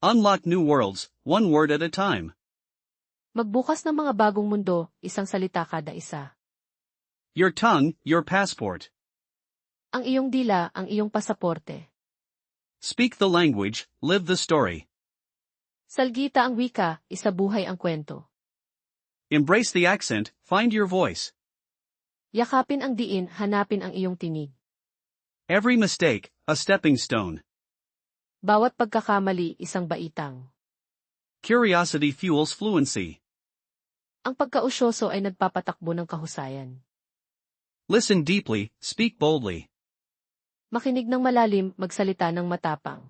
Unlock new worlds, one word at a time. Magbukas ng mga bagong mundo, isang salita kada isa. Your tongue, your passport. Ang iyong dila, ang iyong pasaporte. Speak the language, live the story. Salgita ang wika, isabuhay ang kwento. Embrace the accent, find your voice. Yakapin ang diin, hanapin ang iyong tinig. Every mistake, a stepping stone. Bawat pagkakamali, isang baitang. Curiosity fuels fluency. Ang pagkausyoso ay nagpapatakbo ng kahusayan. Listen deeply, speak boldly. Makinig ng malalim, magsalita ng matapang.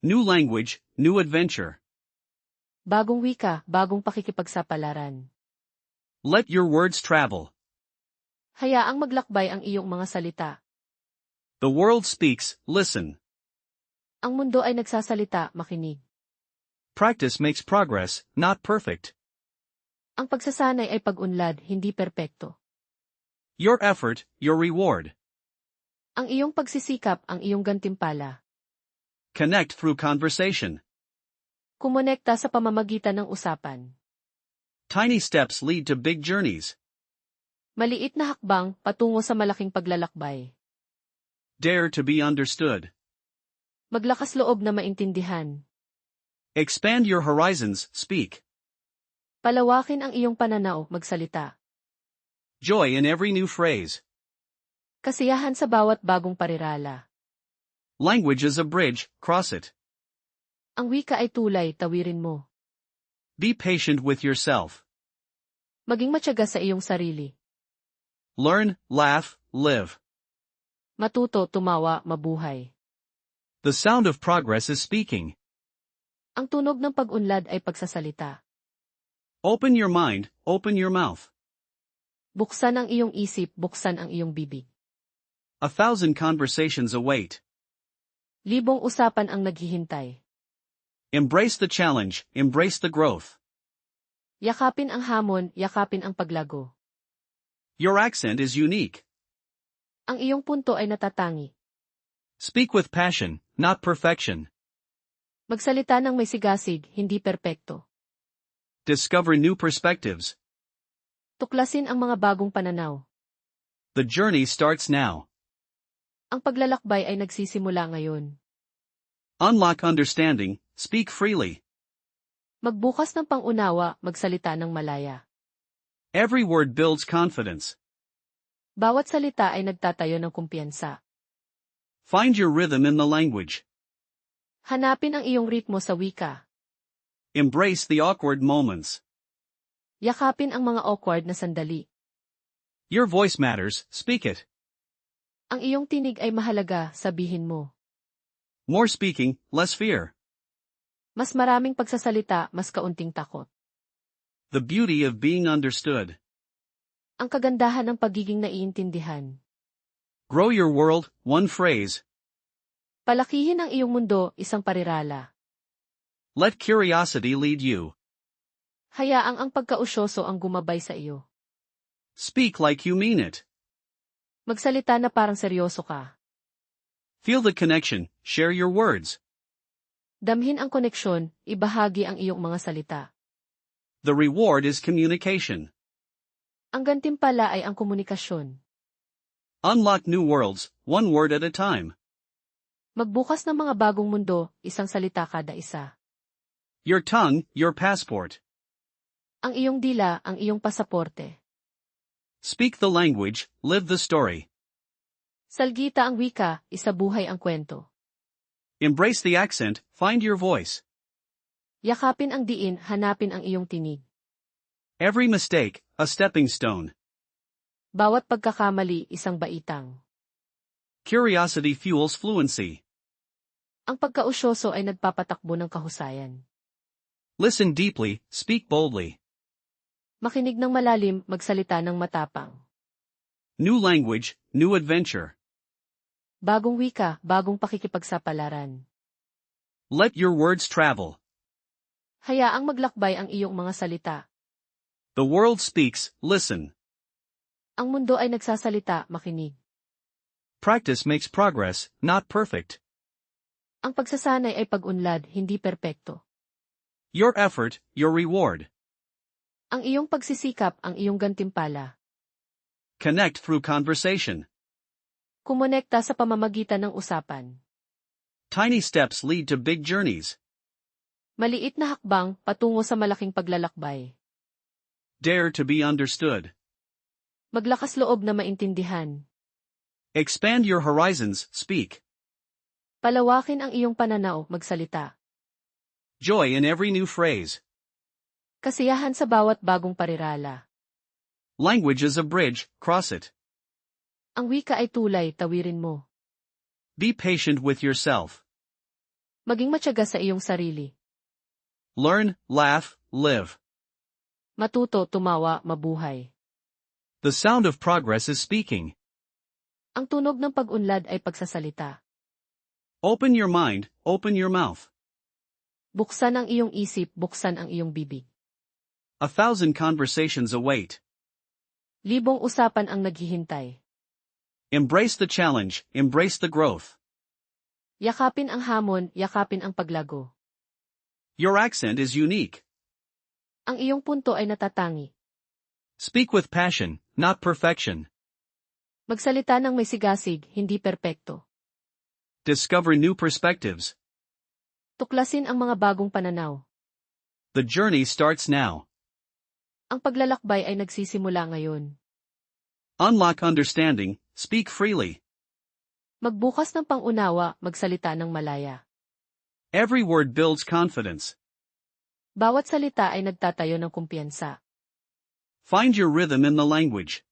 New language, new adventure. Bagong wika, bagong pakikipagsapalaran. Let your words travel. Hayaang maglakbay ang iyong mga salita. The world speaks, listen. Ang mundo ay nagsasalita, makinig. Practice makes progress, not perfect. Ang pagsasanay ay pag-unlad, hindi perpekto. Your effort, your reward. Ang iyong pagsisikap, ang iyong gantimpala. Connect through conversation. Kumonekta sa pamamagitan ng usapan. Tiny steps lead to big journeys. Maliit na hakbang, patungo sa malaking paglalakbay. Dare to be understood. Maglakas loob na maintindihan. Expand your horizons, speak. Palawakin ang iyong pananaw, magsalita. Joy in every new phrase. Kasiyahan sa bawat bagong parirala. Language is a bridge, cross it. Ang wika ay tulay, tawirin mo. Be patient with yourself. Maging matyaga sa iyong sarili. Learn, laugh, live. Matuto, tumawa, mabuhay. The sound of progress is speaking. Ang tunog ng pag-unlad ay pagsasalita. Open your mind, open your mouth. Buksan ang iyong isip, buksan ang iyong bibig. 1,000 conversations await. Libong usapan ang naghihintay. Embrace the challenge, embrace the growth. Yakapin ang hamon, yakapin ang paglago. Your accent is unique. Ang iyong punto ay natatangi. Speak with passion, not perfection. Magsalita ng may sigasig, hindi perpekto. Discover new perspectives. Tuklasin ang mga bagong pananaw. The journey starts now. Ang paglalakbay ay nagsisimula ngayon. Unlock understanding, speak freely. Magbukas ng pangunawa, magsalita ng malaya. Every word builds confidence. Bawat salita ay nagtatayo ng kumpiyansa. Find your rhythm in the language. Hanapin ang iyong ritmo sa wika. Embrace the awkward moments. Yakapin ang mga awkward na sandali. Your voice matters, speak it. Ang iyong tinig ay mahalaga, sabihin mo. More speaking, less fear. Mas maraming pagsasalita, mas kaunting takot. The beauty of being understood. Ang kagandahan ng pagiging naiintindihan. Grow your world, one phrase. Palakihin ang iyong mundo, isang parirala. Let curiosity lead you. Hayaang ang pagkausyoso ang gumabay sa iyo. Speak like you mean it. Magsalita na parang seryoso ka. Feel the connection, share your words. Damhin ang koneksyon, ibahagi ang iyong mga salita. The reward is communication. Ang gantimpala ay ang komunikasyon. Unlock new worlds, one word at a time. Magbukas ng mga bagong mundo, isang salita kada isa. Your tongue, your passport. Ang iyong dila, ang iyong pasaporte. Speak the language, live the story. Salgita ang wika, isabuhay ang kwento. Embrace the accent, find your voice. Yakapin ang diin, hanapin ang iyong tinig. Every mistake, a stepping stone. Bawat pagkakamali, isang baitang. Curiosity fuels fluency. Ang pagkausyoso ay nagpapatakbo ng kahusayan. Listen deeply, speak boldly. Makinig ng malalim, magsalita ng matapang. New language, new adventure. Bagong wika, bagong pakikipagsapalaran. Let your words travel. Hayaang maglakbay ang iyong mga salita. The world speaks, listen. Ang mundo ay nagsasalita, makinig. Practice makes progress, not perfect. Ang pagsasanay ay pag-unlad, hindi perpekto. Your effort, your reward. Ang iyong pagsisikap, ang iyong gantimpala. Connect through conversation. Kumonekta sa pamamagitan ng usapan. Tiny steps lead to big journeys. Maliit na hakbang, patungo sa malaking paglalakbay. Dare to be understood. Maglakas loob na maintindihan. Expand your horizons, speak. Palawakin ang iyong pananaw, magsalita. Joy in every new phrase. Kasiyahan sa bawat bagong parirala. Language is a bridge, cross it. Ang wika ay tulay, tawirin mo. Be patient with yourself. Maging matyaga sa iyong sarili. Learn, laugh, live. Matuto, tumawa, mabuhay. The sound of progress is speaking. Ang tunog ng pag-unlad ay pagsasalita. Open your mind, open your mouth. Buksan ang iyong isip, buksan ang iyong bibig. 1,000 conversations await. Libong usapan ang naghihintay. Embrace the challenge, embrace the growth. Yakapin ang hamon, yakapin ang paglago. Your accent is unique. Ang iyong punto ay natatangi. Speak with passion, not perfection. Magsalita ng may sigasig, hindi perpekto. Discover new perspectives. Tuklasin ang mga bagong pananaw. The journey starts now. Ang paglalakbay ay nagsisimula ngayon. Unlock understanding, speak freely. Magbukas ng pangunawa, magsalita ng malaya. Every word builds confidence. Bawat salita ay nagtatayo ng kumpiyansa. Find your rhythm in the language.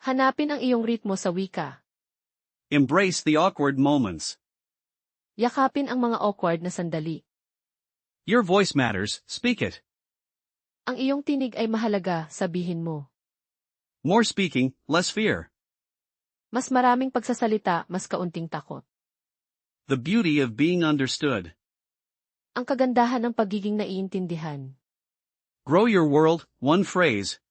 Hanapin ang iyong ritmo sa wika. Embrace the awkward moments. Yakapin ang mga awkward na sandali. Your voice matters, speak it. Ang iyong tinig ay mahalaga, sabihin mo. More speaking, less fear. Mas maraming pagsasalita, mas kaunting takot. The beauty of being understood. Ang kagandahan ng pagiging naiintindihan. Grow your world, one phrase.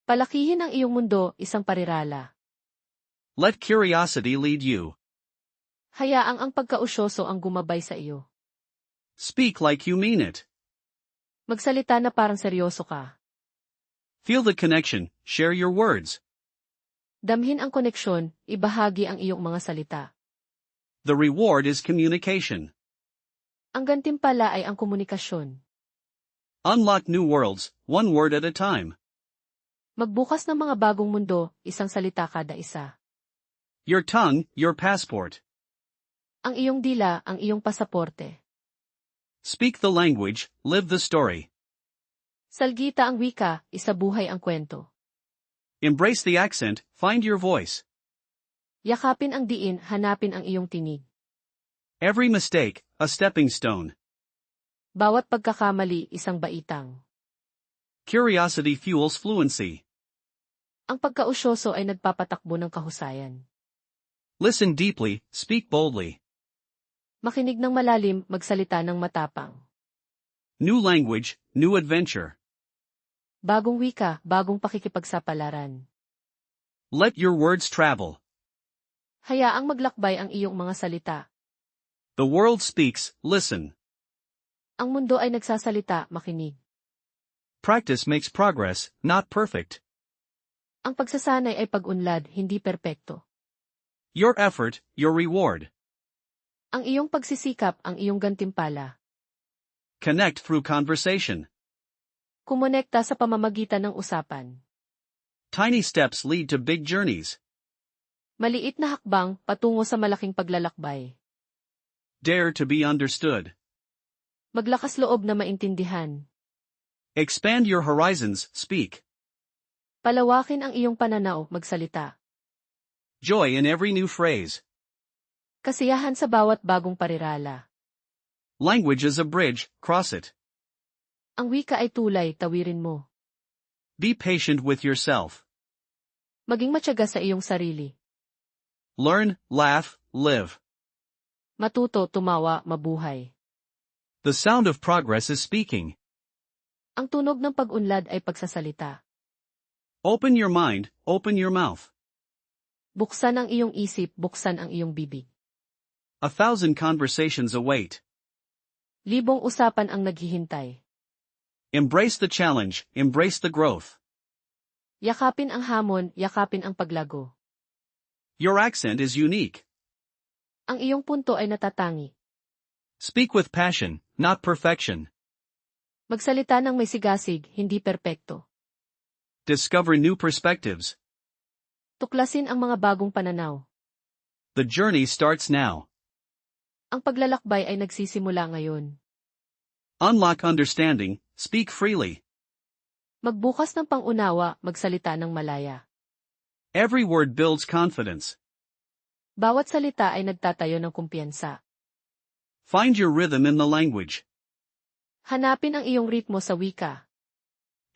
Palakihin ang iyong mundo, isang parirala. Let curiosity lead you. Hayaang ang pagkausyoso ang gumabay sa iyo. Speak like you mean it. Magsalita na parang seryoso ka. Feel the connection, share your words. Damhin ang koneksyon, ibahagi ang iyong mga salita. The reward is communication. Ang gantimpala ay ang komunikasyon. Unlock new worlds, one word at a time. Magbukas ng mga bagong mundo, isang salita kada isa. Your tongue, your passport. Ang iyong dila, ang iyong pasaporte. Speak the language, live the story. Salgita ang wika, isabuhay ang kwento. Embrace the accent, find your voice. Yakapin ang diin, hanapin ang iyong tinig. Every mistake, a stepping stone. Bawat pagkakamali, isang baitang. Curiosity fuels fluency. Ang pagkausyoso ay nagpapatakbo ng kahusayan. Listen deeply, speak boldly. Makinig ng malalim, magsalita ng matapang. New language, new adventure. Bagong wika, bagong pakikipagsapalaran. Let your words travel. Hayaang maglakbay ang iyong mga salita. The world speaks, listen. Ang mundo ay nagsasalita, makinig. Practice makes progress, not perfect. Ang pagsasanay ay pag-unlad, hindi perpekto. Your effort, your reward. Ang iyong pagsisikap, ang iyong gantimpala. Connect through conversation. Kumonekta sa pamamagitan ng usapan. Tiny steps lead to big journeys. Maliit na hakbang, patungo sa malaking paglalakbay. Dare to be understood. Maglakas loob na maintindihan. Expand your horizons, speak. Palawakin ang iyong pananaw, magsalita. Joy in every new phrase. Kasiyahan sa bawat bagong parirala. Language is a bridge, cross it. Ang wika ay tulay, tawirin mo. Be patient with yourself. Maging matyaga sa iyong sarili. Learn, laugh, live. Matuto, tumawa, mabuhay. The sound of progress is speaking. Ang tunog ng pag-unlad ay pagsasalita. Open your mind, open your mouth. Buksan ang iyong isip, buksan ang iyong bibig. 1,000 conversations await. Libong usapan ang naghihintay. Embrace the challenge, embrace the growth. Yakapin ang hamon, yakapin ang paglago. Your accent is unique. Ang iyong punto ay natatangi. Speak with passion, not perfection. Magsalita ng may sigasig, hindi perpekto. Discover new perspectives. Tuklasin ang mga bagong pananaw. The journey starts now. Ang paglalakbay ay nagsisimula ngayon. Unlock understanding, speak freely. Magbukas ng pangunawa, magsalita ng malaya. Every word builds confidence. Bawat salita ay nagtatayo ng kumpiyansa. Find your rhythm in the language. Hanapin ang iyong ritmo sa wika.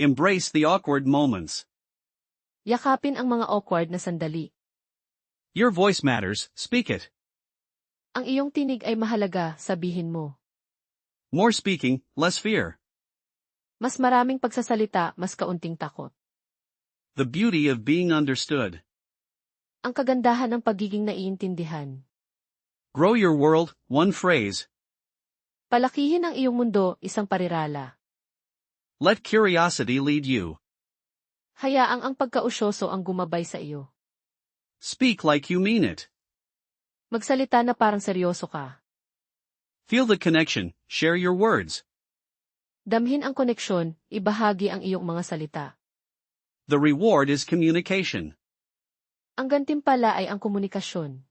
Embrace the awkward moments. Yakapin ang mga awkward na sandali. Your voice matters, speak it. Ang iyong tinig ay mahalaga, sabihin mo. More speaking, less fear. Mas maraming pagsasalita, mas kaunting takot. The beauty of being understood. Ang kagandahan ng pagiging naiintindihan. Grow your world, one phrase. Palakihin ang iyong mundo, isang parirala. Let curiosity lead you. Hayaang ang pagkausyoso ang gumabay sa iyo. Speak like you mean it. Magsalita na parang seryoso ka. Feel the connection, share your words. Damhin ang koneksyon, ibahagi ang iyong mga salita. The reward is communication. Ang gantimpala ay ang komunikasyon.